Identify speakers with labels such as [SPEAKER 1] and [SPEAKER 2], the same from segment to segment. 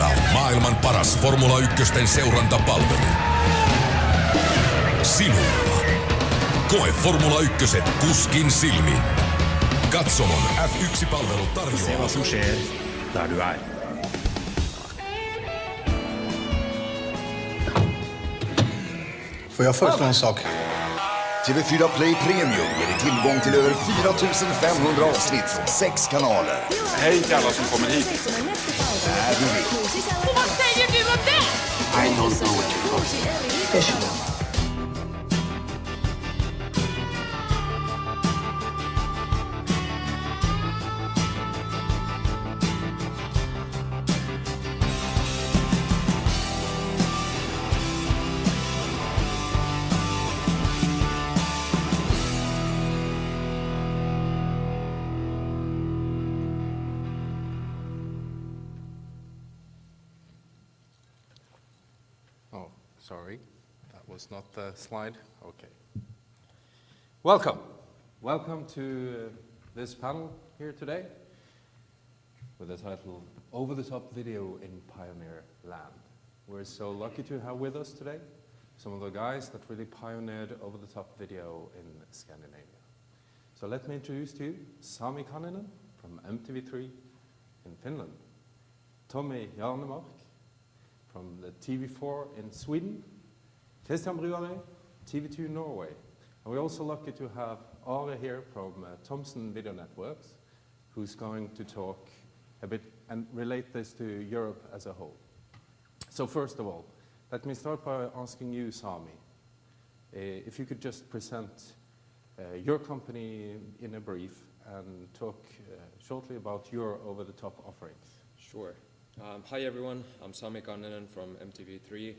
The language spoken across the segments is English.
[SPEAKER 1] on maailman paras Formula 1 seurantapalvelu. Sinulla. Koe Formula 1 kuskin silmin. Katsomon F1-palvelu tarjoaa.
[SPEAKER 2] Se vad som sker där du är.
[SPEAKER 3] Får jag föreslå en sak?
[SPEAKER 4] TV4 Play Premium ger dig tillgång till över 4500 avsnitt från 6 kanaler.
[SPEAKER 5] Hej till alla som kommer hit.
[SPEAKER 4] Där du vill.
[SPEAKER 6] Och vad säger du om det?
[SPEAKER 2] I don't know what you're talking about.
[SPEAKER 7] Sorry, that was not the slide. Okay. Welcome. Welcome to this panel here today with the title Over the Top Video in Pioneer Land. We're so lucky to have with us today some of the guys that really pioneered over the top video in Scandinavia. So let me introduce to you Sami Kanninen from MTV3 in Finland, Tommy Jarnemark from the TV4 in Sweden, Christian Bruare, TV2 Norway. And we're also lucky to have Are here from Thomson Video Networks, who's going to talk a bit and relate this to Europe as a whole. So first of all, let me start by asking you, Sami, if you could just present your company in a brief and talk shortly about your over-the-top offerings.
[SPEAKER 8] Sure. Hi everyone, I'm Sami Kanninen from MTV3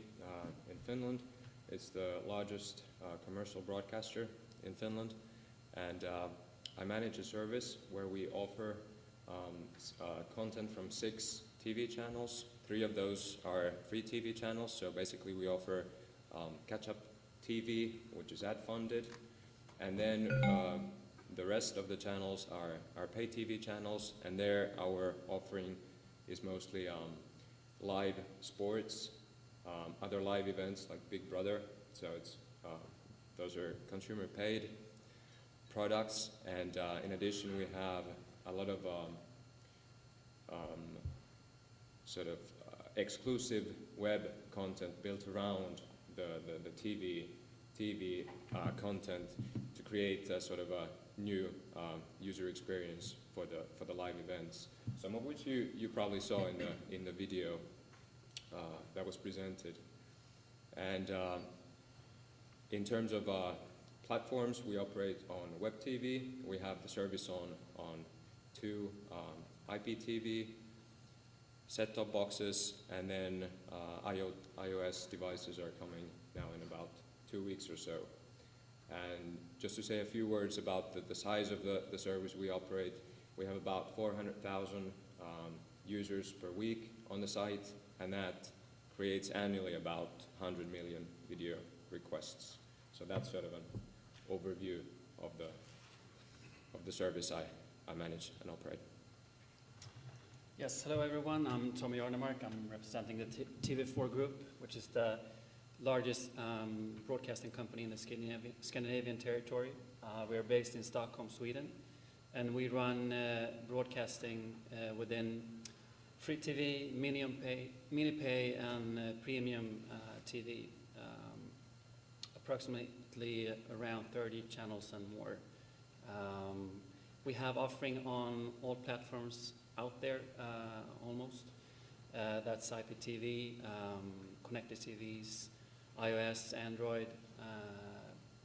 [SPEAKER 8] in Finland. It's the largest commercial broadcaster in Finland, and I manage a service where we offer content from 6 TV channels. 3 of those are free TV channels, so basically we offer catch-up TV, which is ad-funded, and then the rest of the channels are pay TV channels, and there our offering is mostly live sports, other live events like Big Brother. So it's those are consumer paid products, and in addition we have a lot of exclusive web content built around the TV content to create a sort of a new user experience for the live events. Some of which you probably saw in the video that was presented. And in terms of platforms, we operate on web TV. We have the service on 2 IPTV set-top boxes, and then iOS devices are coming now in about 2 weeks or so. And just to say a few words about the size of the service we operate, we have about 400,000 users per week on the site, and that creates annually about 100 million video requests. So that's sort of an overview of the service I manage and operate.
[SPEAKER 9] Yes, hello everyone. I'm Tommy Jarnemark. I'm representing the TV4 Group, which is the largest broadcasting company in the Scandinavian territory. We are based in Stockholm, Sweden, and we run broadcasting within free TV, mini pay, and premium TV. Approximately around 30 channels and more. We have offering on all platforms out there, almost. That's IPTV, connected TVs, iOS, Android,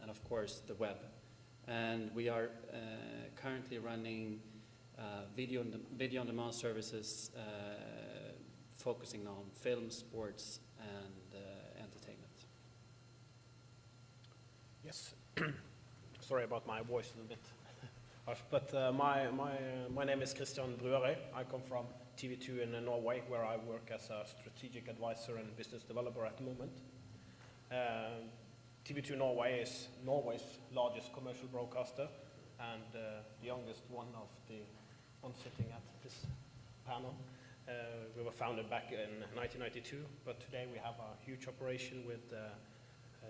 [SPEAKER 9] and of course the web. And we are currently running video on demand services focusing on film, sports, and entertainment.
[SPEAKER 10] Yes, sorry about my voice a little bit harsh, but my name is Christian Bruare. I come from TV2 in Norway, where I work as a strategic advisor and business developer at the moment. TV2 Norway is Norway's largest commercial broadcaster and the youngest one of the one sitting at this panel. We were founded back in 1992, but today we have a huge operation with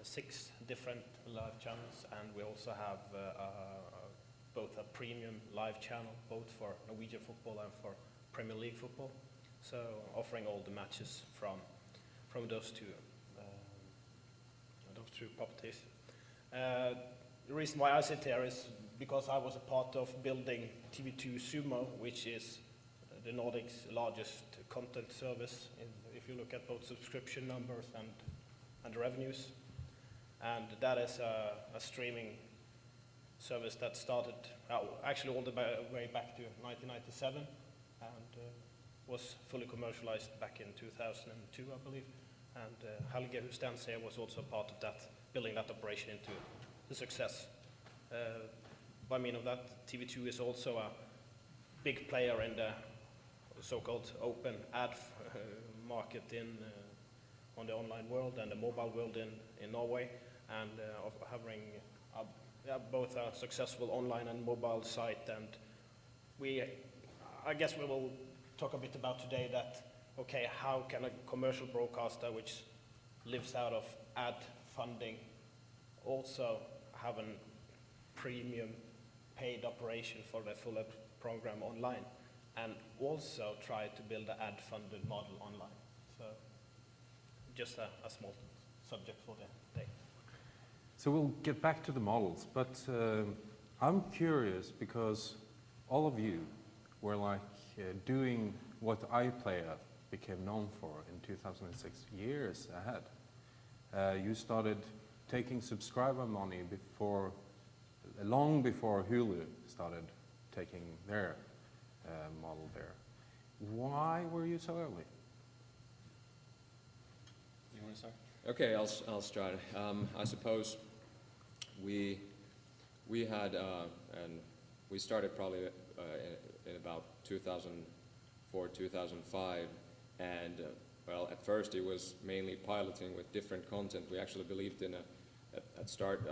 [SPEAKER 10] 6 different live channels, and we also have both a premium live channel, both for Norwegian football and for Premier League football. So offering all the matches from those two properties. The reason why I sit here is because I was a part of building TV2 Sumo, which is the Nordic's largest content service, if you look at both subscription numbers and revenues. And that is a streaming service that started actually all the way back to 1997 and was fully commercialized back in 2002, I believe. And Helge, who stands here, was also a part of that, building that operation into the success. By mean of that, TV2 is also a big player in the so-called open ad market on the online world and the mobile world in Norway, and of having both a successful online and mobile site. And I guess we will talk a bit about today that, okay, how can a commercial broadcaster which lives out of ad funding also have a premium paid operation for the full program online, and also try to build an ad-funded model online. So just a small subject for the day.
[SPEAKER 7] So we'll get back to the models, but I'm curious because all of you were like doing what iPlayer became known for in 2006, years ahead. You started taking subscriber money long before Hulu started taking their model there. Why were you so early?
[SPEAKER 9] You want to start?
[SPEAKER 8] Okay, I'll start. I suppose we had and we started probably in about 2004, 2005, and well, at first it was mainly piloting with different content. We actually believed in at start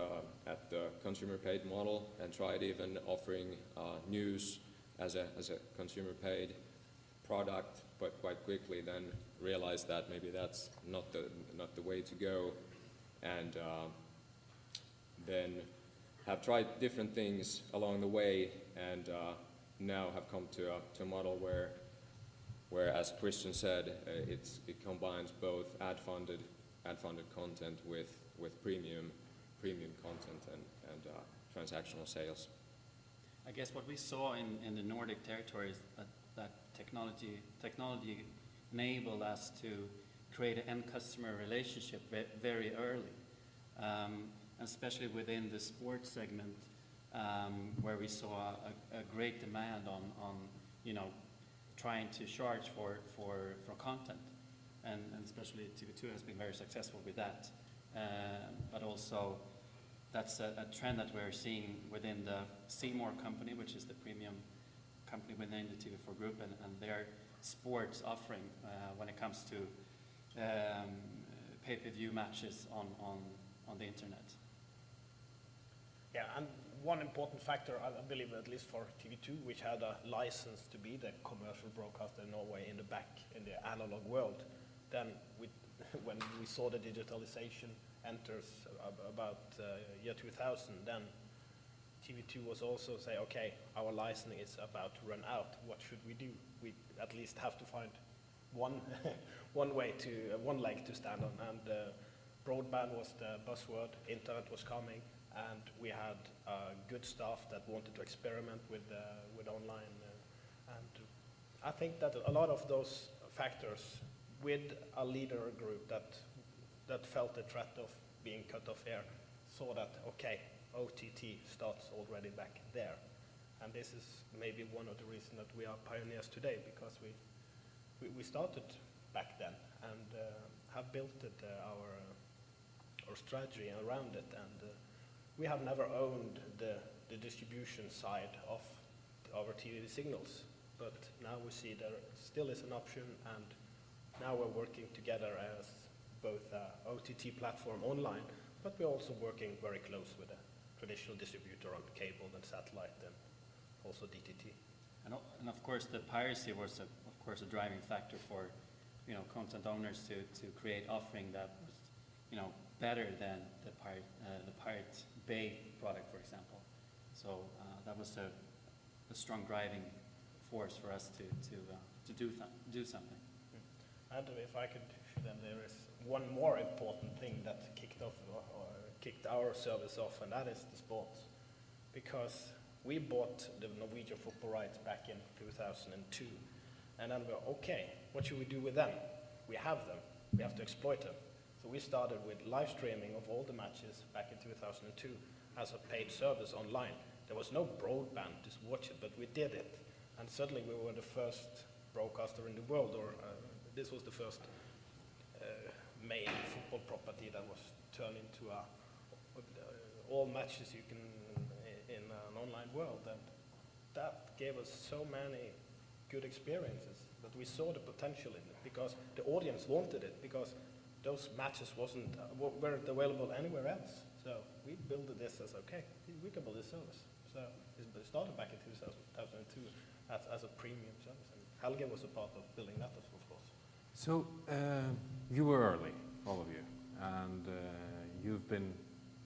[SPEAKER 8] at the consumer paid model, and tried even offering news as a consumer paid product, but quite quickly then realized that maybe that's not the way to go, and then have tried different things along the way, and now have come to a model where, as Christian said, it combines both ad-funded content with premium content and transactional sales.
[SPEAKER 9] I guess what we saw in the Nordic territories that technology enabled us to create an end customer relationship very early, especially within the sports segment, where we saw a great demand on trying to charge for content, and especially TV2 has been very successful with that, but also that's a trend that we're seeing within the Seymour company, which is the premium company within the TV4 group, and their sports offering when it comes to pay-per-view matches on the internet.
[SPEAKER 10] Yeah, and one important factor, I believe, at least for TV2, which had a license to be the commercial broadcaster in Norway in the analog world, then when we saw the digitalization enters about year 2000, then TV2 was also say, okay, our licensing is about to run out. What should we do? We at least have to find one leg to stand on, and broadband was the buzzword. Internet was coming, and we had good staff that wanted to experiment with online, and I think that a lot of those factors, with a leader group that felt the threat of being cut off here, saw that, okay, OTT starts already back there. And this is maybe one of the reasons that we are pioneers today, because we started back then and have built our strategy around it. And we have never owned the distribution side of our TV signals, but now we see there still is an option, and now we're working together as both OTT platform online, but we're also working very close with a traditional distributor on cable and satellite, and also DTT.
[SPEAKER 9] And of course, the piracy was, of course, a driving factor for, content owners to create offering that was, better than the Pirate Bay product, for example. So that was a strong driving force for us to do something.
[SPEAKER 10] And if I could, then there is one more important thing that kicked our service off, and that is the sports. Because we bought the Norwegian football rights back in 2002, and then we're okay, what should we do with them? We have them, we have to exploit them. So we started with live streaming of all the matches back in 2002 as a paid service online. There was no broadband to watch it, but we did it. And suddenly we were the first broadcaster in the world, or this was the first main football property that was turned into all matches you can in an online world. And that gave us so many good experiences, but we saw the potential in it because the audience wanted it, because those matches weren't available anywhere else. So we built this as, okay, we can build this service. So it started back in 2002 as a premium service, and Helge was a part of building that, of course.
[SPEAKER 7] So you were early, all of you, and you've been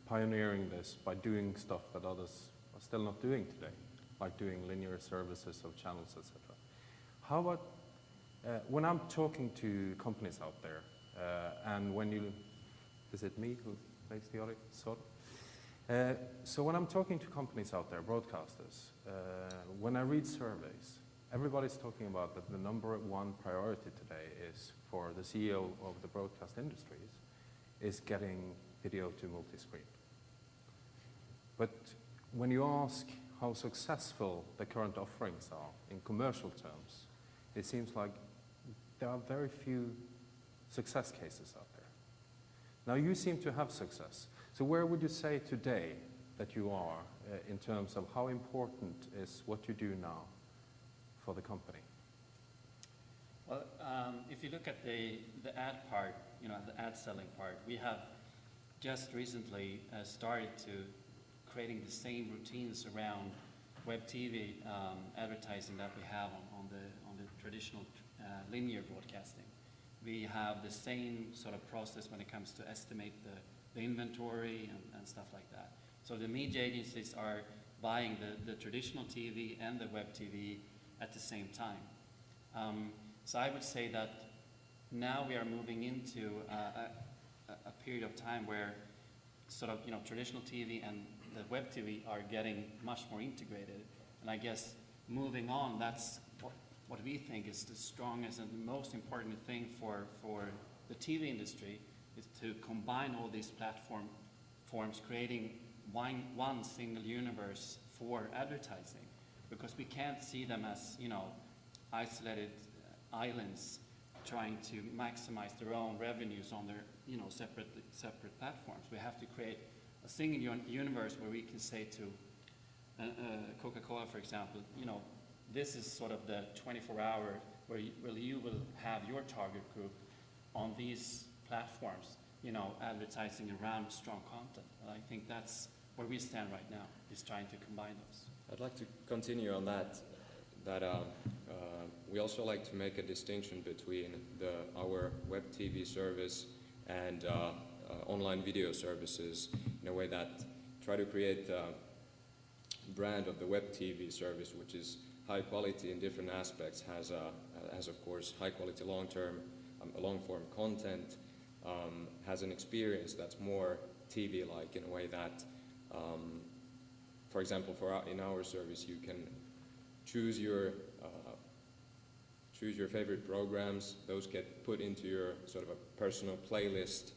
[SPEAKER 7] pioneering this by doing stuff that others are still not doing today, like doing linear services of channels, etc. How about when I'm talking to companies out there, and when is it me who makes the audio? So when I'm talking to companies out there, broadcasters, when I read surveys, everybody's talking about that the number one priority today is for the CEO of the broadcast industries is getting video to multi-screen. But when you ask how successful the current offerings are in commercial terms, it seems like there are very few success cases out there. Now you seem to have success. So where would you say today that you are in terms of how important is what you do now for the company?
[SPEAKER 9] Well, if you look at the ad part, the ad selling part, we have just recently started to creating the same routines around web TV advertising that we have on the traditional linear broadcasting. We have the same sort of process when it comes to estimate the inventory and stuff like that. So the media agencies are buying the traditional TV and the web TV at the same time. So I would say that now we are moving into a period of time where sort of traditional TV and the web TV are getting much more integrated. And I guess moving on, that's what we think is the strongest and the most important thing for the TV industry is to combine all these platforms, creating one single universe for advertising, because we can't see them as isolated islands trying to maximize their own revenues on their separate platforms. We have to create a single universe where we can say to Coca-Cola, for example, this is sort of the 24-hour where you will have your target group on these platforms, advertising around strong content. And I think that's where we stand right now, is trying to combine those.
[SPEAKER 8] I'd like to continue on that we also like to make a distinction between our web TV service and online video services in a way that try to create a brand of the web TV service, which is high quality in different aspects, has of course high quality long-form content, has an experience that's more TV-like in a way that, for example, in our service you can choose your favorite programs. Those get put into your sort of a personal playlist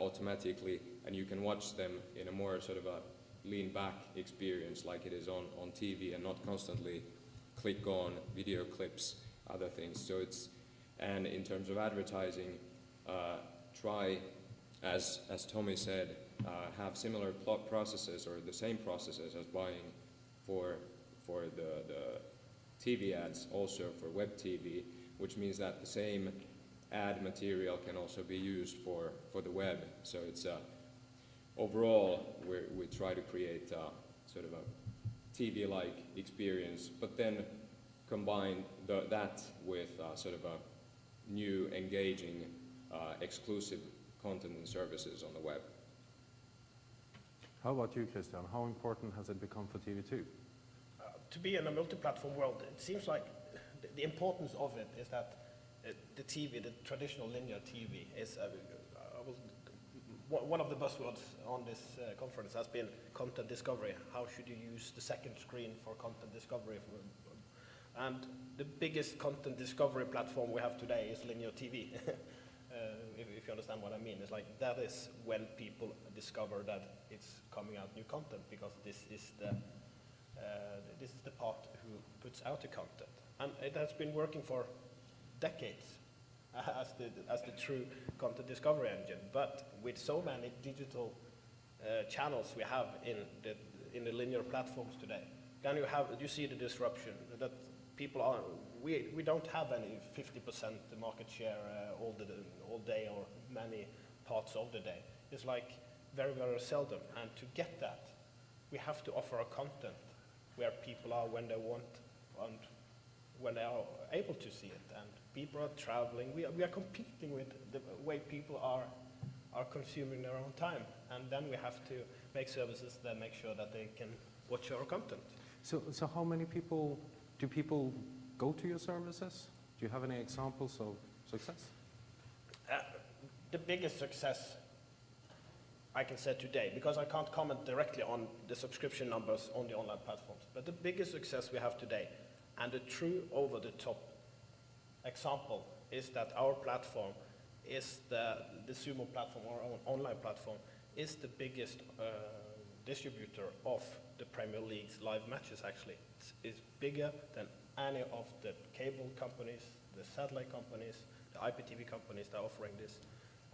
[SPEAKER 8] automatically, and you can watch them in a more sort of a lean back experience like it is on TV, and not constantly click on video clips, other things. So and in terms of advertising, try, as Tommy said, have similar processes or the same processes as buying for the TV ads, also for web TV, which means that the same ad material can also be used for the web. So it's overall we try to create sort of a TV-like experience, but then combine that with sort of a new, engaging, exclusive content and services on the web.
[SPEAKER 7] How about you, Christian? How important has it become for TV2?
[SPEAKER 10] To be in a multi-platform world, it seems like the importance of it is that the TV, the traditional linear TV, is one of the buzzwords on this conference has been content discovery. How should you use the second screen for content discovery? And the biggest content discovery platform we have today is linear TV. If you understand what I mean, it's like that is when people discover that it's coming out new content, because this is the part who puts out the content, and it has been working for decades as the true content discovery engine. But with so many digital channels we have in the linear platforms today, then you see the disruption that people are. We don't have any 50% market share all day or many parts of the day. It's like very, very seldom. And to get that, we have to offer a content where people are when they want and when they are able to see it. And people are traveling. We are competing with the way people are consuming their own time. And then we have to make services that make sure that they can watch our content.
[SPEAKER 7] So how many people go to your services? Do you have any examples of success?
[SPEAKER 10] The biggest success I can say today, because I can't comment directly on the subscription numbers on the online platforms, but the biggest success we have today, and the true over-the-top example, is that our platform is the Sumo platform, our own online platform, is the biggest distributor of the Premier League's live matches, actually. It's bigger than any of the cable companies, the satellite companies, the IPTV companies that are offering this.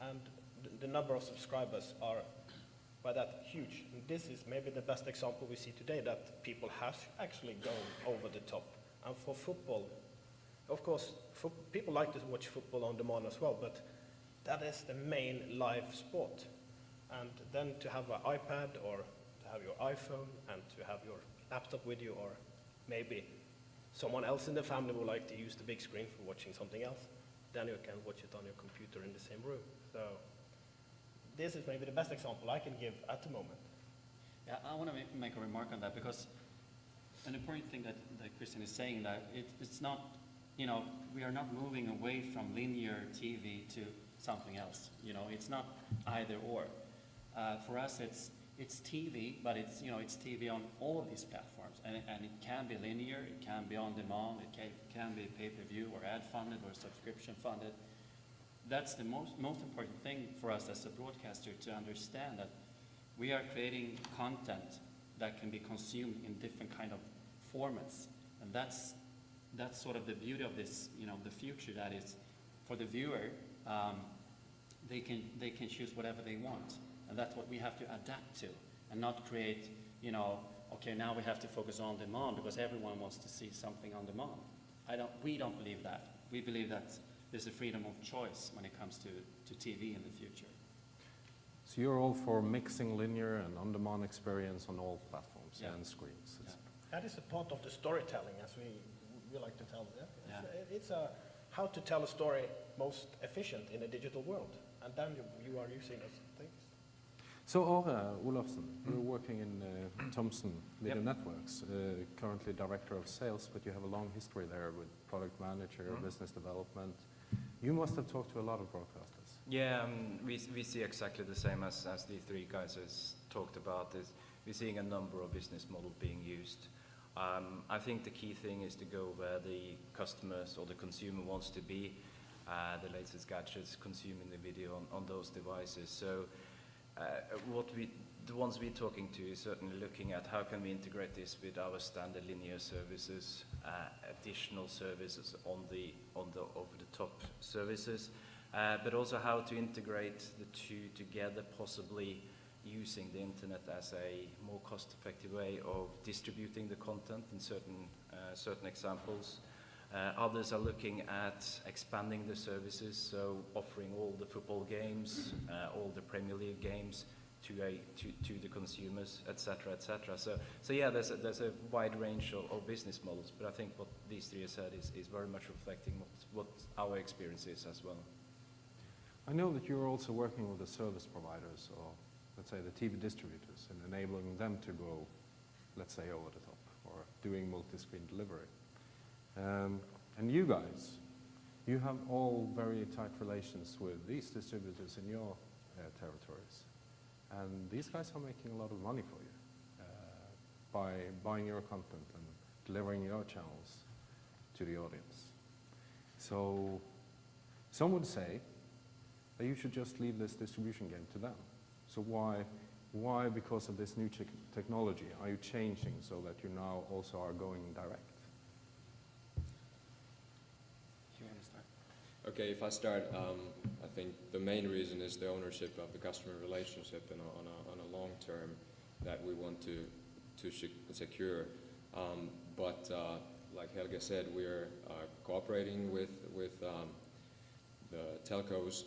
[SPEAKER 10] And the number of subscribers are, by that, huge. And this is maybe the best example we see today that people have actually gone over the top. And for football, of course, people like to watch football on demand as well, but that is the main live sport. And then to have an iPad or to have your iPhone and to have your laptop with you, or maybe someone else in the family would like to use the big screen for watching something else, then you can watch it on your computer in the same room. So this is maybe the best example I can give at the moment.
[SPEAKER 9] Yeah, I want to make a remark on that, because an important thing that Christian is saying, that it's not, we are not moving away from linear TV to something else. It's not either or. For us, it's TV, but it's TV on all these platforms, and it can be linear, it can be on demand, it can be pay-per-view or ad-funded or subscription-funded. That's the most important thing for us as a broadcaster, to understand that we are creating content that can be consumed in different kind of formats, and that's sort of the beauty of this. The future, that is, for the viewer, they can choose whatever they want. And that's what we have to adapt to, and not create, okay, now we have to focus on demand because everyone wants to see something on demand. We don't believe that. We believe that there's a freedom of choice when it comes to TV in the future.
[SPEAKER 7] So you're all for mixing linear and on-demand experience on all platforms and screens.
[SPEAKER 9] Yeah.
[SPEAKER 10] That is a part of the storytelling, as we like to tell.
[SPEAKER 9] Yeah.
[SPEAKER 10] It's how to tell a story most efficient in a digital world, and then you are using those things.
[SPEAKER 7] So Are Olafsen, you're working in Thomson Video Networks, currently Director of Sales, but you have a long history there with product manager, business development. You must have talked to a lot of broadcasters.
[SPEAKER 11] Yeah, we see exactly the same as the three guys has talked about. We're seeing a number of business models being used. I think the key thing is to go where the customers or the consumer wants to be, the latest gadgets, consuming the video on those devices. So the ones we're talking to is certainly looking at how can we integrate this with our standard linear services, additional services on the over-the-top services, but also how to integrate the two together, possibly using the internet as a more cost-effective way of distributing the content in certain examples. Others are looking at expanding the services, so offering all the football games, all the Premier League games to the consumers, etc., etc. So yeah, there's a wide range of business models, but I think what these three have said is very much reflecting what our experience is as well.
[SPEAKER 7] I know that you're also working with the service providers, or let's say the TV distributors, and enabling them to go, let's say, over the top, or doing multi-screen delivery. And you guys, you have all very tight relations with these distributors in your territories. And these guys are making a lot of money for you by buying your content and delivering your channels to the audience. So some would say that you should just leave this distribution game to them. So why, because of this new technology, are you changing so that you now also are going direct?
[SPEAKER 9] You want to start?
[SPEAKER 8] Okay, if I start, I think the main reason is the ownership of the customer relationship and on a long term that we want to secure. But like Helge said, we're cooperating with the telcos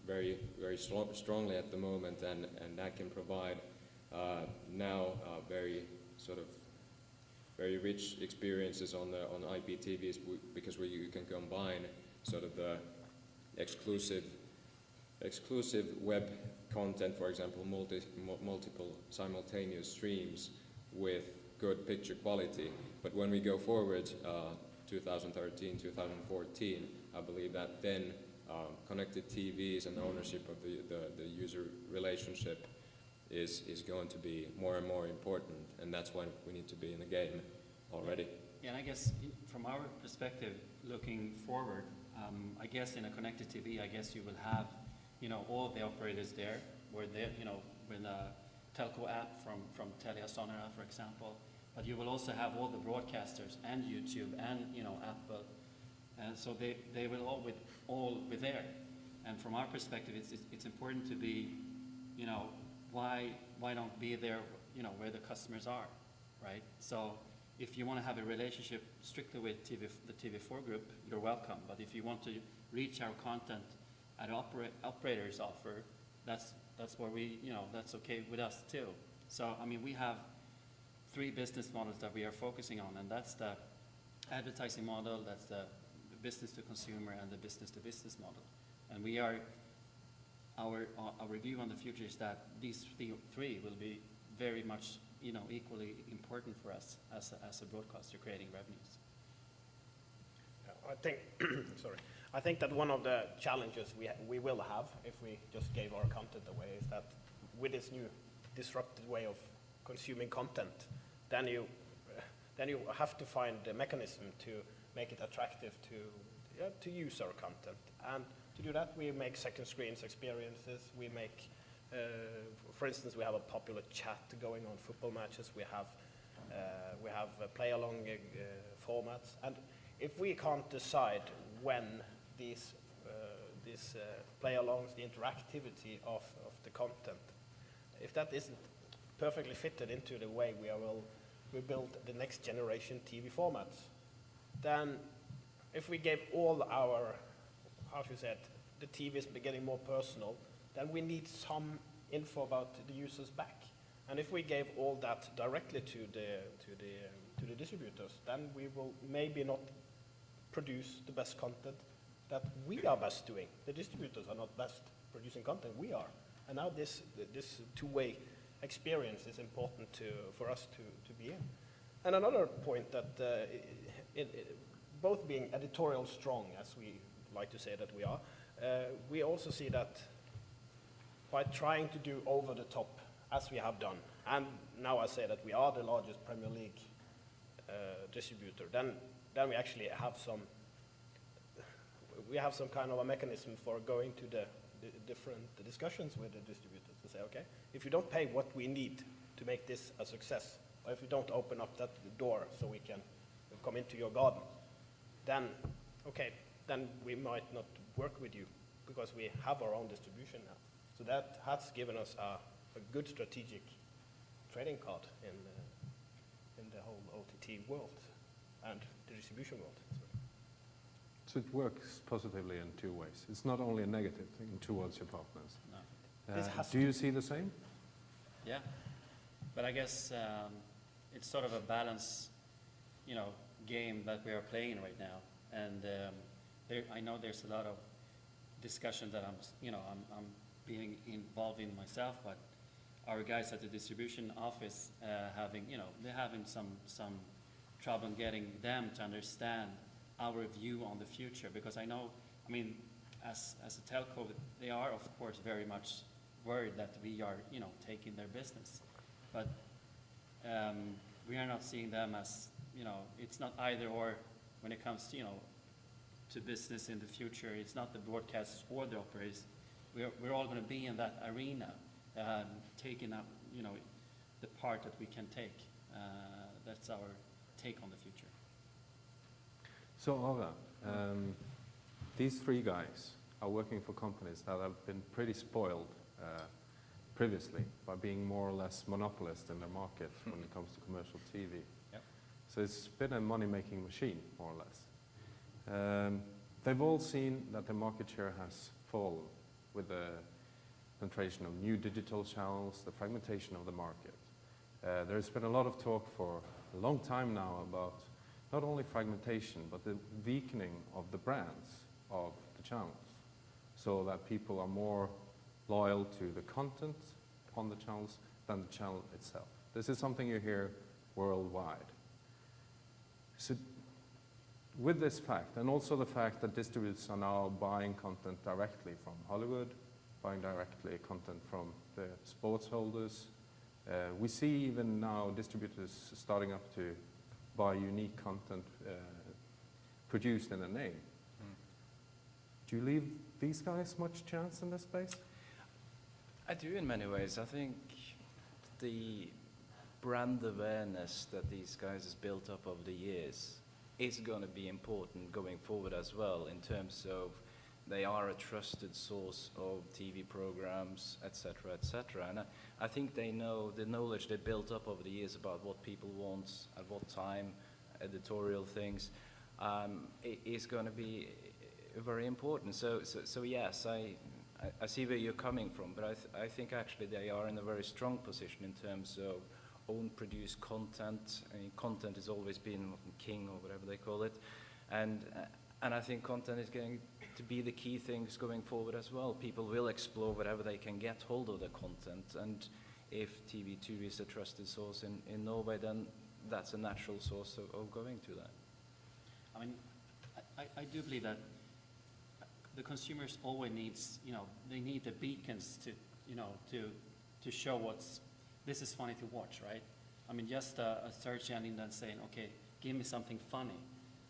[SPEAKER 8] very strongly at the moment, and that can provide now very very rich experiences on IPTVs because you can combine sort of the exclusive web content, for example, multiple simultaneous streams with good picture quality. But when we go forward, 2013, 2014, I believe that then connected TVs and ownership of the user relationship is going to be more and more important, and that's why we need to be in the game already.
[SPEAKER 9] Yeah, and I guess from our perspective, looking forward, I guess in a connected TV, I guess you will have, all the operators there, where they, with a telco app from Telia Sonera, for example, but you will also have all the broadcasters and YouTube and Apple, and so they will all be there. And from our perspective, it's important to be, why don't be there, where the customers are, right? So if you want to have a relationship strictly with the TV4 group, you're welcome. But if you want to reach our content at operators offer, that's where we, that's okay with us too. So I mean, we have 3 business models that we are focusing on, and that's the advertising model, that's the business to consumer, and the business to business model. And we are, our review on the future is that these three will be very much, equally important for us as a broadcaster creating revenues.
[SPEAKER 10] I think, sorry, I think that one of the challenges we will have if we just gave our content away is that with this new disrupted way of consuming content, then you have to find a mechanism to make it attractive to use our content. And to do that, we make second screens experiences. We make, for instance, we have a popular chat going on football matches. We have play-along formats. And if we can't decide when these play-alongs, the interactivity of the content, if that isn't perfectly fitted into the way we build the next generation TV formats, then if we gave all our, how should I say it, the TVs getting more personal, then we need some info about the users back. And if we gave all that directly to the distributors, then we will maybe not produce the best content that we are best doing. The distributors are not best producing content, we are. And now this two-way experience is important for us to be in. And another point that both being editorial strong, as we like to say that we are, we also see that by trying to do over the top, as we have done, and now I say that we are the largest Premier League distributor, then we actually have some kind of a mechanism for going to the different discussions with the distributors to say, okay, if you don't pay what we need to make this a success, or if you don't open up that door so we can come into your garden, then okay, then we might not work with you because we have our own distribution now. So that has given us a good strategic trading card in the whole OTT world and the distribution world.
[SPEAKER 7] So it works positively in 2 ways. It's not only a negative thing towards your partners.
[SPEAKER 9] No.
[SPEAKER 7] Do you see the same?
[SPEAKER 9] Yeah, but I guess it's sort of a balance, game that we are playing right now, and I know there's a lot of discussion that I'm being involved in myself, but our guys at the distribution office they're having some trouble getting them to understand our view on the future, because as a telco, they are of course very much worried that we are taking their business, but we are not seeing them as it's not either or when it comes to business in the future. It's not the broadcasters or the operators. We're all going to be in that arena, taking up the part that we can take. That's our take on the future.
[SPEAKER 7] So Ava, these three guys are working for companies that have been pretty spoiled previously by being more or less monopolists in their market when it comes to commercial TV.
[SPEAKER 9] Yep.
[SPEAKER 7] So it's been a money-making machine, more or less. They've all seen that the market share has fallen with the penetration of new digital channels, the fragmentation of the market. There's been a lot of talk for a long time now about not only fragmentation, but the weakening of the brands of the channels, so that people are more loyal to the content on the channels than the channel itself. This is something you hear worldwide. So with this fact, and also the fact that distributors are now buying content directly from Hollywood, buying directly content from the sports holders, we see even now distributors starting up to buy unique content produced in a name. Do you leave these guys much chance in this space?
[SPEAKER 11] I do in many ways. I think the brand awareness that these guys has built up over the years is going to be important going forward as well, in terms of they are a trusted source of TV programs, etc., etc. And I think they know the knowledge they built up over the years about what people want, at what time, editorial things, is going to be very important. So yes, I see where you're coming from, but I think actually they are in a very strong position in terms of own produced content. I mean, content has always been king, or whatever they call it, and I think content is going to be the key things going forward as well. People will explore whatever they can get hold of the content, and if TV2 is a trusted source in Norway, then that's a natural source of going to that.
[SPEAKER 9] I mean, I do believe that the consumers always needs, they need the beacons to show this is funny to watch, right? I mean, just a search engine that's saying, okay, give me something funny.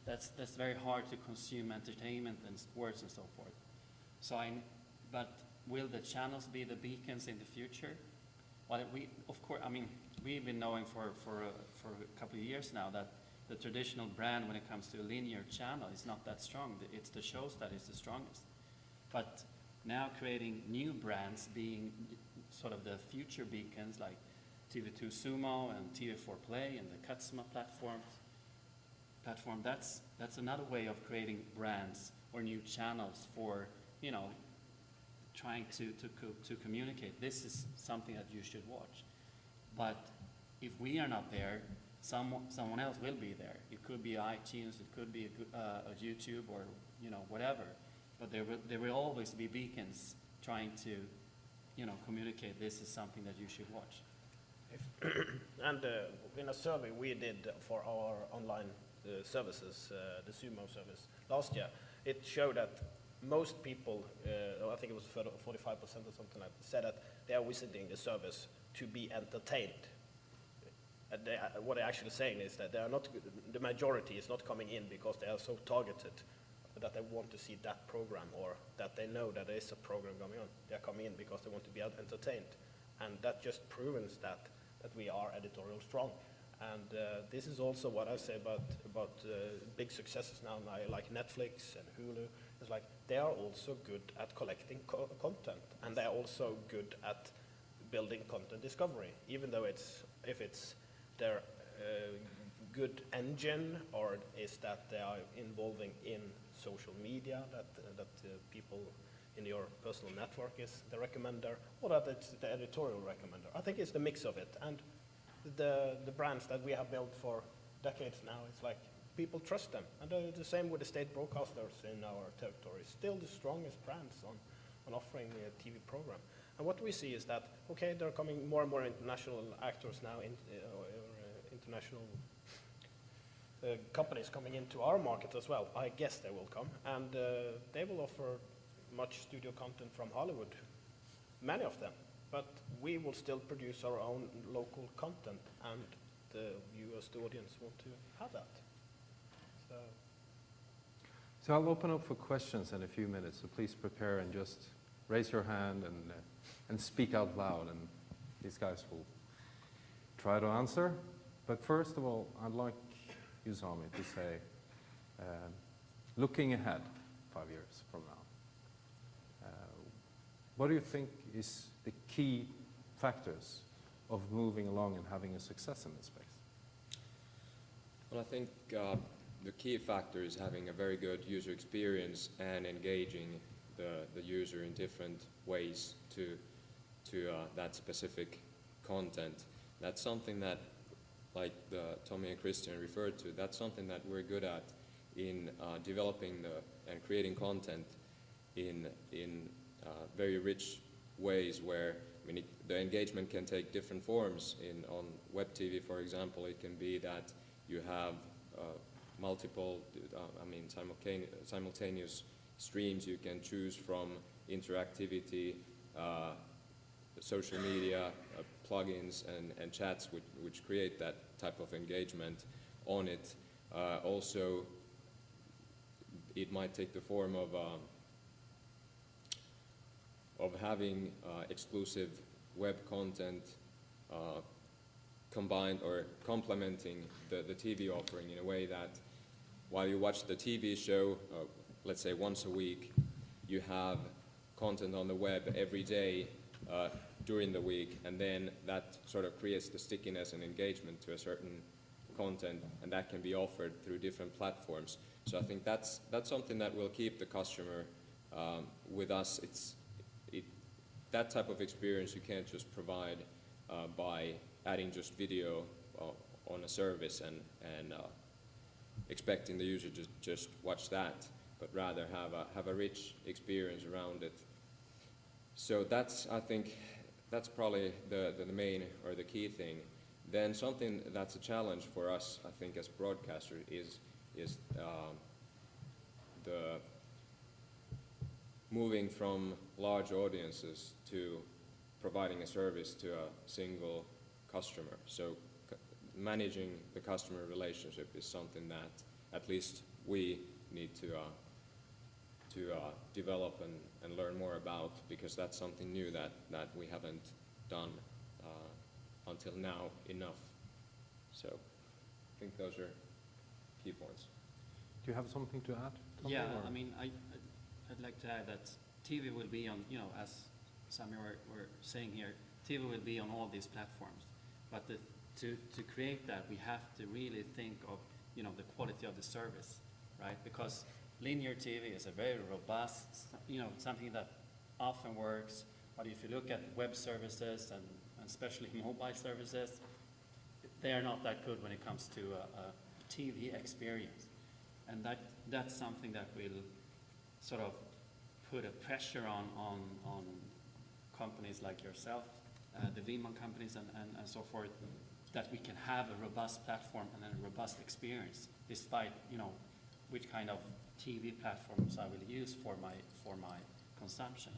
[SPEAKER 9] That's very hard to consume entertainment and sports and so forth. But will the channels be the beacons in the future? Well, we've been knowing for a couple of years now that the traditional brand when it comes to a linear channel is not that strong. It's the shows that is the strongest. But now creating new brands being sort of the future beacons like TV2 Sumo and TV4 Play and the Katsuma platform, that's another way of creating brands or new channels for, trying to communicate. This is something that you should watch. But if we are not there, someone else will be there. It could be iTunes, it could be a YouTube, or whatever. But there will always be beacons trying to communicate this is something that you should watch.
[SPEAKER 10] And in a survey we did for our online services, the Sumo service last year, it showed that most people, I think it was 45% or something like that, said that they are visiting the service to be entertained. What they're actually saying is that the majority is not coming in because they are so targeted that they want to see that program, or that they know that there is a program going on. They are coming in because they want to be entertained. And that just proves that we are editorial strong. And this is also what I say about big successes now, like Netflix and Hulu. It's like they are also good at collecting content, and they are also good at building content discovery, even though if it's their good engine, or is that they are involving in social media, that people in your personal network is the recommender, or that it's the editorial recommender. I think it's the mix of it, and the brands that we have built for decades now, it's like people trust them, and the same with the state broadcasters in our territory. Still the strongest brands on offering a TV program. And what we see is that, okay, there are coming more and more international actors now, international companies coming into our market as well. I guess they will come, and they will offer much studio content from Hollywood, many of them. But we will still produce our own local content, and the US audience want to have that.
[SPEAKER 7] So I'll open up for questions in a few minutes, so please prepare and just raise your hand and speak out loud, and these guys will try to answer. But first of all, I'd like you, Sami, to say, looking ahead 5 years from now, what do you think is the key factors of moving along and having a success in this space?
[SPEAKER 8] Well, I think the key factor is having a very good user experience and engaging the user in different ways to that specific content. That's something that, like Tommy and Christian referred to, that's something that we're good at in developing and creating content in very rich ways where, I mean, the engagement can take different forms. On web TV, for example, it can be that you have multiple, simultaneous streams you can choose from, interactivity, social media, plugins and chats which create that type of engagement on it. Also, it might take the form of having exclusive web content combined or complementing the TV offering in a way that while you watch the TV show, let's say once a week, you have content on the web every day during the week, and then that sort of creates the stickiness and engagement to a certain content, and that can be offered through different platforms. So I think that's something that will keep the customer with us. That type of experience you can't just provide by adding just video on a service and expecting the user to just watch that, but rather have a rich experience around it. So I think that's probably the main or the key thing. Then something that's a challenge for us, I think, as broadcasters is the moving from large audiences to providing a service to a single customer. So managing the customer relationship is something that at least we need to develop and learn more about, because that's something new that we haven't done until now enough. So I think those are key points.
[SPEAKER 7] Do you have something to add, Tommy,
[SPEAKER 9] Yeah,
[SPEAKER 7] or?
[SPEAKER 9] I mean, I'd like to add that TV will be on, as Sami were saying here, TV will be on all these platforms. But to create that, we have to really think of, the quality of the service, right? Because linear TV is a very robust, something that often works. But if you look at web services and especially mobile services, they are not that good when it comes to a TV experience. And that's something that will sort of put a pressure on companies like yourself, the VMAN companies and so forth, that we can have a robust platform and a robust experience, despite which kind of TV platforms I will use for my consumption.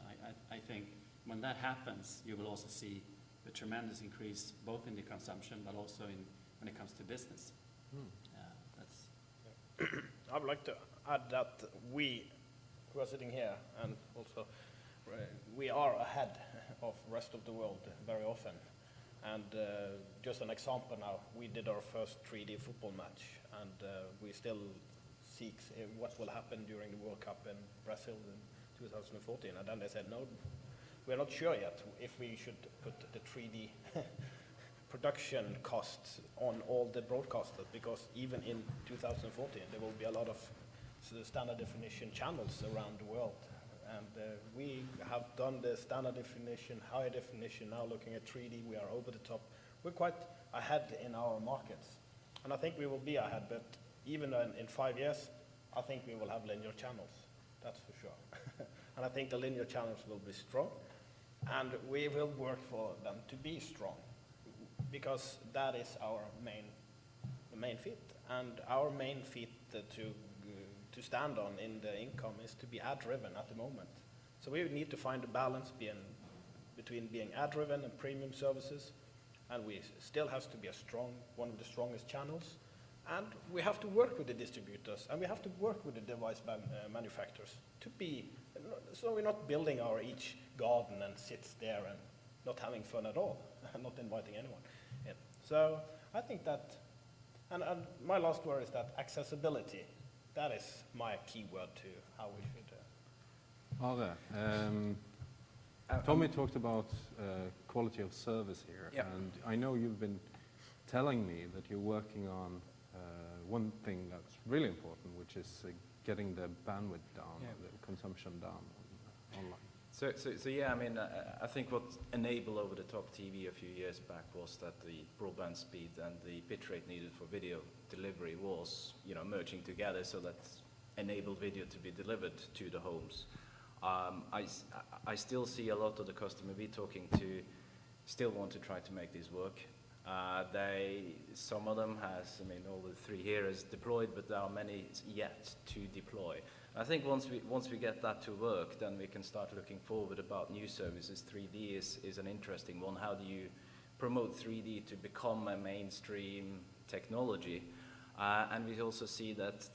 [SPEAKER 9] I think when that happens, you will also see a tremendous increase both in the consumption, but also when it comes to business.
[SPEAKER 10] I would like to add that we who are sitting here, and also we are ahead of the rest of the world very often. And just an example now, we did our first 3D football match, and we still seek what will happen during the World Cup in Brazil in 2014. And then they said, no, we're not sure yet if we should put the 3D production costs on all the broadcasters, because even in 2014 there will be a lot of standard definition channels around the world, And we have done the standard definition, high definition, now looking at 3D, we are over the top. We're quite ahead in our markets. And I think we will be ahead, but even in 5 years, I think we will have linear channels, that's for sure. And I think the linear channels will be strong, and we will work for them to be strong, because that is our main fit. And our main fit to stand on in the income is to be ad-driven at the moment. So we need to find a balance between being ad-driven and premium services, and we still has to be one of the strongest channels. And we have to work with the distributors, and we have to work with the device manufacturers to be, so we're not building our each garden and sits there and not having fun at all, and not inviting anyone in. So I think that, and my last word is that accessibility, that is my key word to how we should.
[SPEAKER 7] Tommy talked about quality of service here, and I know you've been telling me that you're working on one thing that's really important, which is getting the bandwidth down, the consumption down online.
[SPEAKER 11] So yeah, I mean, I think what enabled over-the-top TV a few years back was that the broadband speed and the bitrate needed for video delivery was, merging together, so that enabled video to be delivered to the homes. I still see a lot of the customer we're talking to still want to try to make this work. Some of them all the 3 here is deployed, but there are many yet to deploy. I think once we get that to work, then we can start looking forward about new services. 3D is an interesting one. How do you promote 3D to become a mainstream technology? And we also see that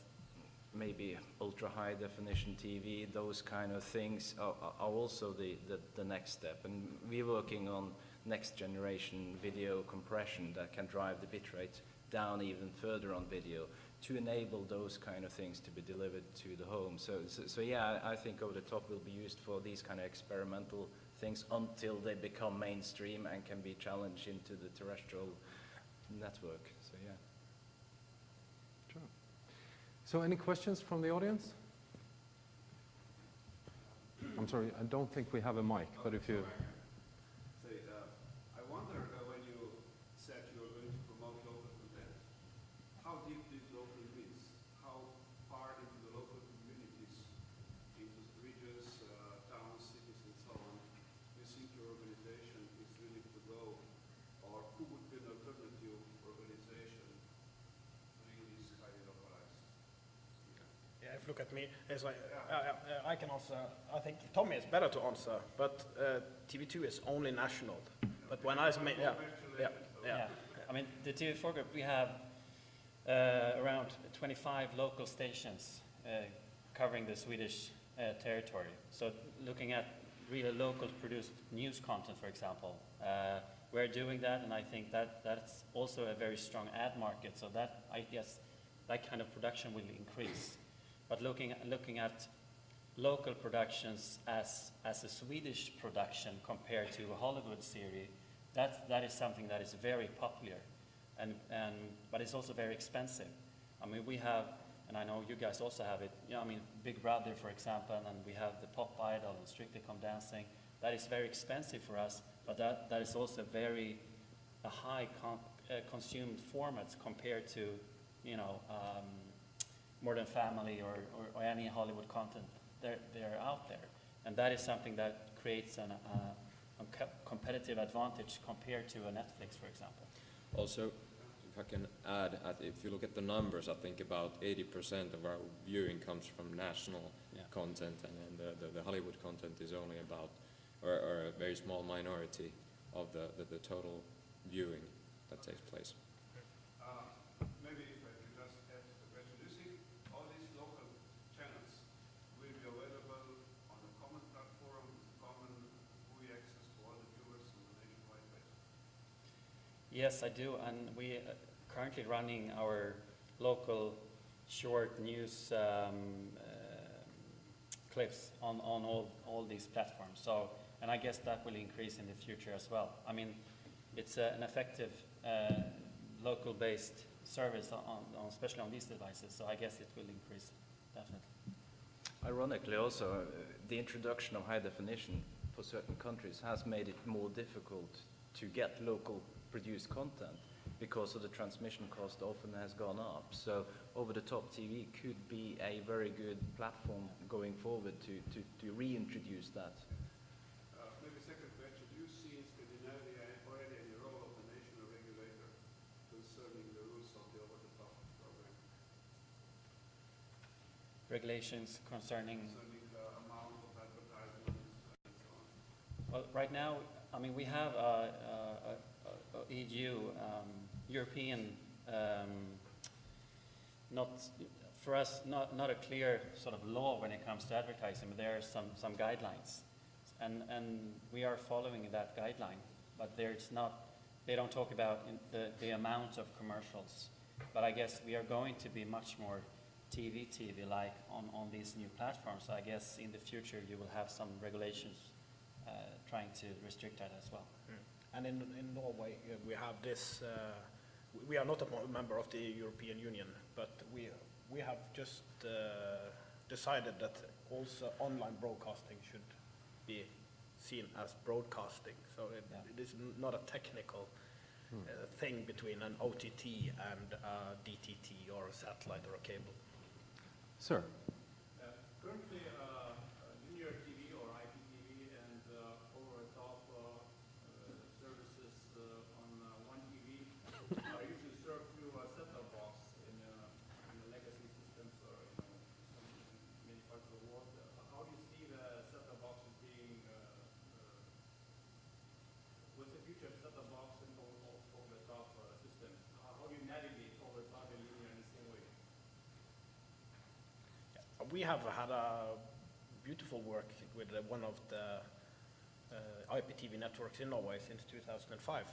[SPEAKER 11] maybe ultra-high definition TV, those kind of things are also the next step. And we're working on next generation video compression that can drive the bitrate down even further on video to enable those kind of things to be delivered to the home. So yeah, I think over the top will be used for these kind of experimental things until they become mainstream and can be challenged into the terrestrial network. So yeah.
[SPEAKER 7] Sure. So any questions from the audience? I'm sorry, I don't think we have a mic, but if you...
[SPEAKER 12] I wonder when you said you were going to promote local content, how deep this local is? How far into the local communities, into regions, towns, cities, and so on, do you think your organization is willing to go? Or who would be an alternative organization doing this highly localized?
[SPEAKER 10] Yeah, if you look at me, it's like, I can answer. I think Tommy is better to answer, but TV2 is only national. But when I made,
[SPEAKER 9] I mean, the TV4 group, we have around 25 local stations covering the Swedish territory. So looking at really local produced news content, for example, we're doing that, and I think that's also a very strong ad market. So that, I guess, that kind of production will increase. But looking at local productions as a Swedish production compared to a Hollywood series, that is something that is very popular, but it's also very expensive. I mean, we have, and I know you guys also have it, I mean, Big Brother, for example, and we have the Pop Idol and Strictly Come Dancing. That is very expensive for us, but that is also very high consumed formats compared to, Modern Family or any Hollywood content they're out there. And that is something that creates a competitive advantage compared to a Netflix, for example.
[SPEAKER 8] Also, if I can add, if you look at the numbers, I think about 80% of our viewing comes from national content, and the Hollywood content is only about, or a very small minority of the total viewing that takes place.
[SPEAKER 12] Maybe if I could just add a question. Do you think all these local channels will be available on a common platform, common GUI access to all the viewers on a nationwide basis?
[SPEAKER 9] Yes, I do, and we are currently running our local short news clips on all these platforms. So, and I guess that will increase in the future as well. I mean, it's an effective local-based service, especially on these devices. So I guess it will increase, definitely.
[SPEAKER 11] Ironically also, the introduction of high definition for certain countries has made it more difficult to get local produced content because of the transmission cost often has gone up. So over-the-top TV could be a very good platform going forward to reintroduce that.
[SPEAKER 12] Maybe second question, do you see in Scandinavia already any role of the national regulator concerning the rules of the over-the-top program?
[SPEAKER 9] Regulations concerning
[SPEAKER 12] The amount of advertisements and so on.
[SPEAKER 9] Well, right now, I mean, we have EU, European, not for us, not a clear sort of law when it comes to advertising, but there are some guidelines, and we are following that guideline. But there's not, they don't talk about the amount of commercials. But I guess we are going to be much more TV-like on these new platforms. So I guess in the future you will have some regulations trying to restrict that as well.
[SPEAKER 10] And in Norway, we have this, we are not a member of the European Union, but we have just decided that also online broadcasting should be seen as broadcasting. So it is not a technical thing between an OTT and a DTT or a satellite or a cable.
[SPEAKER 7] Sir.
[SPEAKER 12] Currently, linear TV or IPTV and over-the-top services on one TV are usually served through a set-top box in the legacy systems or in many parts of the world. How do you see the set-top boxes being? What's the future of set-top box and over-the-top systems? How do you navigate over-the-top and linear in the same way?
[SPEAKER 10] We have had a beautiful work with one of the IPTV networks in Norway since 2005.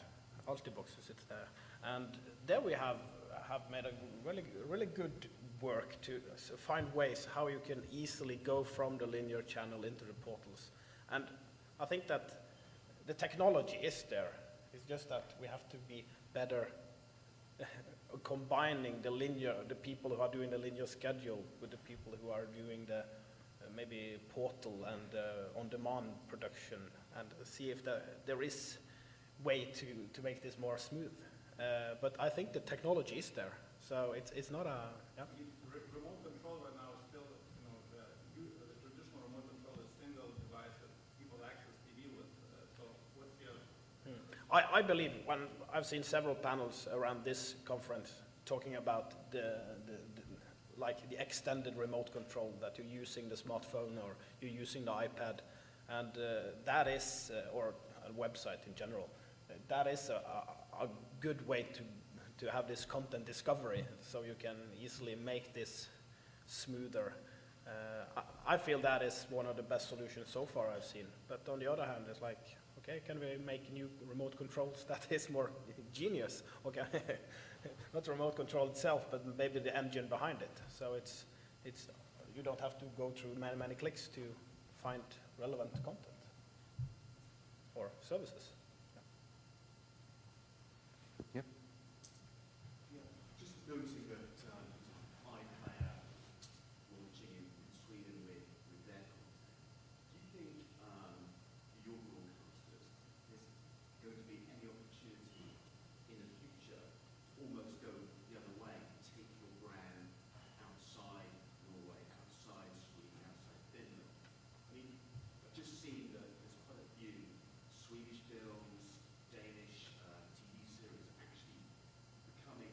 [SPEAKER 10] Altibox sits there, and there we have made a really good work to find ways how you can easily go from the linear channel into the portals. And I think that the technology is there. It's just that we have to be better combining the people who are doing the linear schedule with the people who are doing the maybe portal and on-demand production, and see if there is way to make this more smooth. But I think the technology is there, so it's not a
[SPEAKER 12] Remote control right now is still, the traditional remote control is single device that people access TV with. So what's your?
[SPEAKER 10] I believe when I've seen several panels around this conference talking about the extended remote control, that you're using the smartphone or you're using the iPad, and that is, or a website in general, that is a good way to have this content discovery, so you can easily make this smoother. I feel that is one of the best solutions so far I've seen. But on the other hand, it's like, okay, can we make new remote controls that is more genius? Okay, not the remote control itself, but maybe the engine behind it. So it's you don't have to go through many clicks to find relevant content or services.
[SPEAKER 7] Yep.
[SPEAKER 13] Yeah, just noticing that iPlayer launching in Sweden with their content. Do you think your broadcasters there's going to be any opportunity in the future to almost go the other way, take your brand outside Norway, outside Sweden, outside Finland? I mean, I've just seen that there's quite a few Swedish films, Danish TV series actually becoming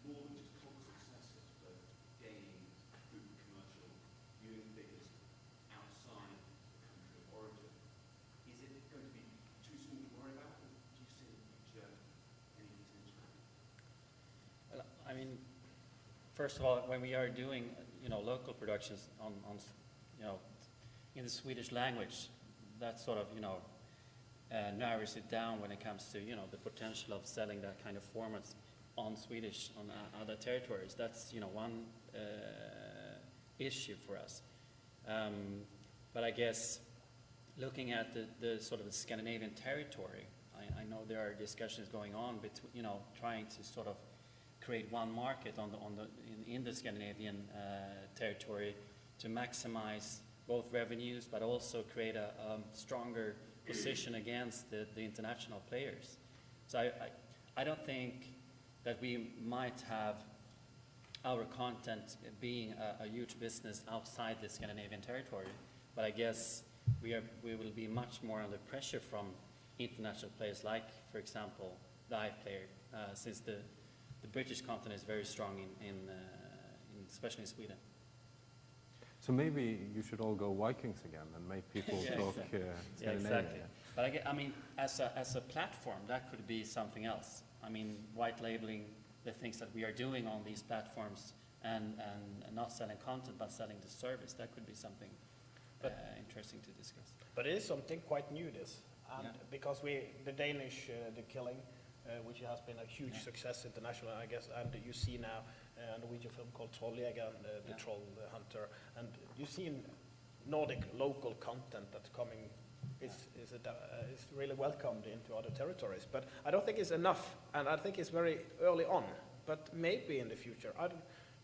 [SPEAKER 13] more than just cult successes, but gaining good commercial viewing figures outside the country of origin. Is it going to be too small to worry about, or do you see in the future any potential?
[SPEAKER 9] Well, I mean, first of all, when we are doing, local productions on in the Swedish language, that sort of, narrows it down when it comes to, the potential of selling that kind of formats on Swedish, on other territories. That's, one issue for us. But I guess looking at the sort of the Scandinavian territory, I know there are discussions going on between, trying to sort of create one market in the Scandinavian territory, to maximize both revenues, but also create a stronger position against the international players. So I don't think that we might have our content being a huge business outside the Scandinavian territory, but I guess we will be much more under pressure from international players, like, for example, the iPlayer, since the British content is very strong especially in Sweden.
[SPEAKER 7] So maybe you should all go Vikings again and make people talk Scandinavian.
[SPEAKER 9] Yeah, exactly. But I mean, as a platform, that could be something else. I mean, white labeling the things that we are doing on these platforms and not selling content but selling the service, that could be something interesting to discuss.
[SPEAKER 10] But it is something quite new, this. And because the Danish, The Killing, which has been a huge success internationally, I guess, and you see now a Norwegian film called Trolljägaren, the Troll Hunter, and you see Nordic local content that's coming is really welcomed into other territories. But I don't think it's enough, and I think it's very early on. But maybe in the future,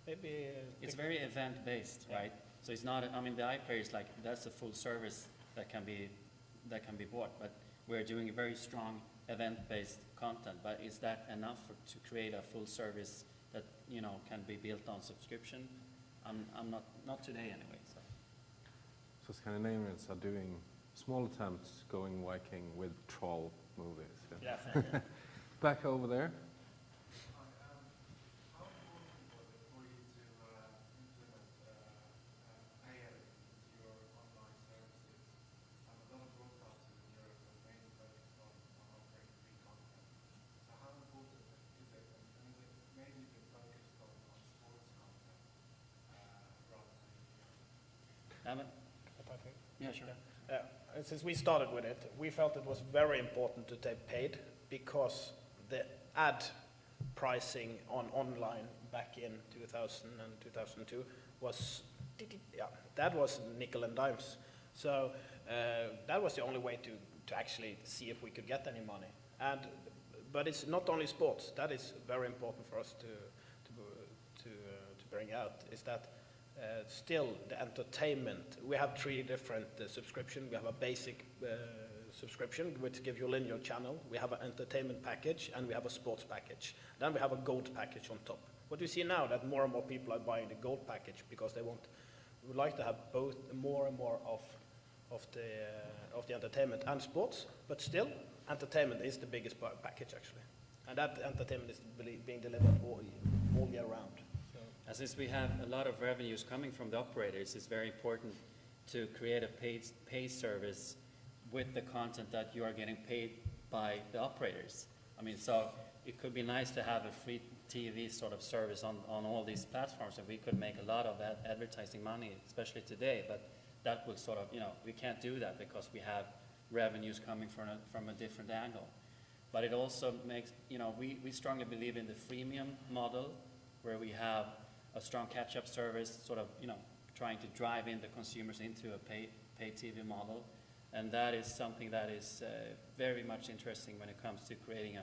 [SPEAKER 9] it's very event-based, right? So it's not. I mean, the iPlayer is like that's a full service that can be bought, but we're doing a very strong event-based content. But is that enough to create a full service that can be built on subscription? I'm not today anyway.
[SPEAKER 7] So Scandinavians are doing small attempts going Viking with troll movies.
[SPEAKER 10] Yeah.
[SPEAKER 7] Back over there.
[SPEAKER 9] Yeah, sure.
[SPEAKER 10] Since we started with it, we felt it was very important to take paid because the ad pricing online back in 2000 and 2002 was, that was nickel and dimes. So that was the only way to actually see if we could get any money. But it's not only sports. That is very important for us to bring out, is that still the entertainment, we have 3 different subscriptions. We have a basic subscription which gives you a linear channel. We have an entertainment package and we have a sports package. Then we have a gold package on top. What we see now that more and more people are buying the gold package because they would like to have both more and more of the entertainment and sports, but still entertainment is the biggest package actually. And that entertainment is being delivered all year round.
[SPEAKER 9] And since we have a lot of revenues coming from the operators, it's very important to create a paid service with the content that you are getting paid by the operators. I mean, so it could be nice to have a free TV sort of service on all these platforms, and we could make a lot of that advertising money, especially today, but that will sort of, we can't do that because we have revenues coming from a different angle. But it also makes, we strongly believe in the freemium model, where we have a strong catch-up service, sort of, trying to drive in the consumers into a pay TV model. And that is something that is very much interesting when it comes to creating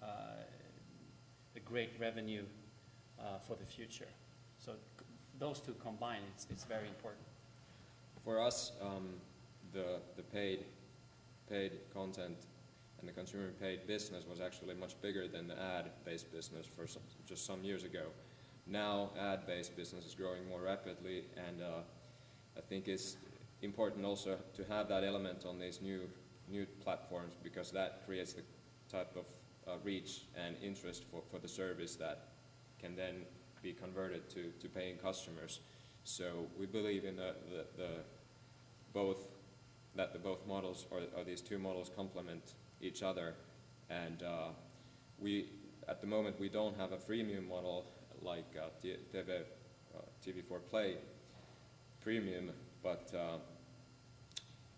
[SPEAKER 9] a great revenue for the future. So those two combined, it's very important.
[SPEAKER 8] For us, the paid content and the consumer paid business was actually much bigger than the ad-based business for just some years ago. Now ad-based business is growing more rapidly, and I think it's important also to have that element on these new platforms, because that creates the type of reach and interest for the service that can then be converted to paying customers. So we believe in both models, or these two models, complement each other, and at the moment we don't have a freemium model like TV4 Play Premium, but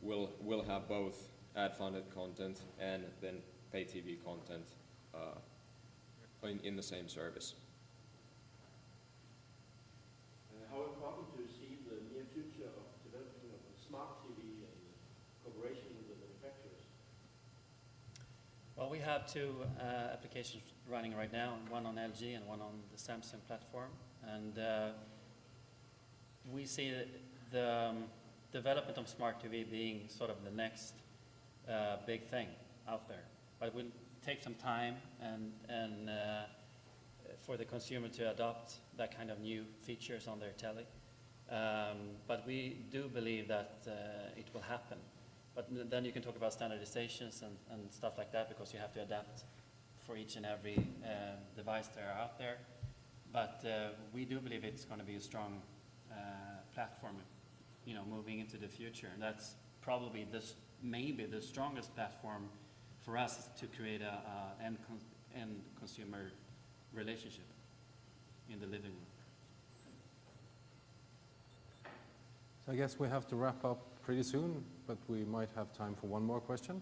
[SPEAKER 8] we'll have both ad-funded content and then pay TV content in the same service.
[SPEAKER 13] How important do you see the near future of developing of smart TV and cooperation with the manufacturers?
[SPEAKER 9] Well, we have 2 applications running right now, one on LG and one on the Samsung platform. And we see the development of smart TV being sort of the next big thing out there. But it will take some time and for the consumer to adopt that kind of new features on their telly. But we do believe that it will happen. But then you can talk about standardizations and stuff like that, because you have to adapt for each and every device that are out there. But we do believe it's going to be a strong platform, you know, moving into the future. And that's probably maybe the strongest platform for us to create a end consumer relationship in the living room.
[SPEAKER 7] So I guess we have to wrap up pretty soon, but we might have time for one more question.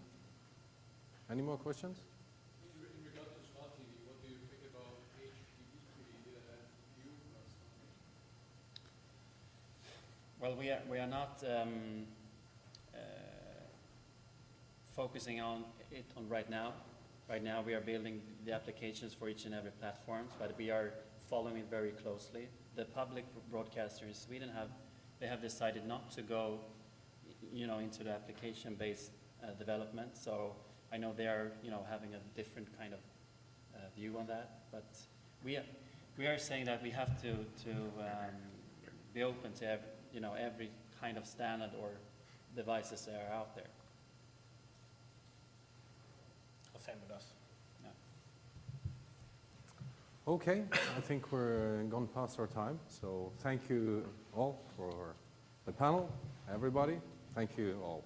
[SPEAKER 7] Any more questions?
[SPEAKER 14] In regard to smart TV, what do you think about HDTV view or something?
[SPEAKER 9] Well, we are not focusing on it right now. Right now we are building the applications for each and every platform, but we are following it very closely. The public broadcaster in Sweden have decided not to go, you know, into the application-based development. So I know they are, you know, having a different kind of view on that. But we are saying that we have to be open to every kind of standard or devices that are out there.
[SPEAKER 10] Same with us.
[SPEAKER 9] Yeah.
[SPEAKER 7] Okay, I think we're gone past our time. So thank you all for the panel, everybody. Thank you all.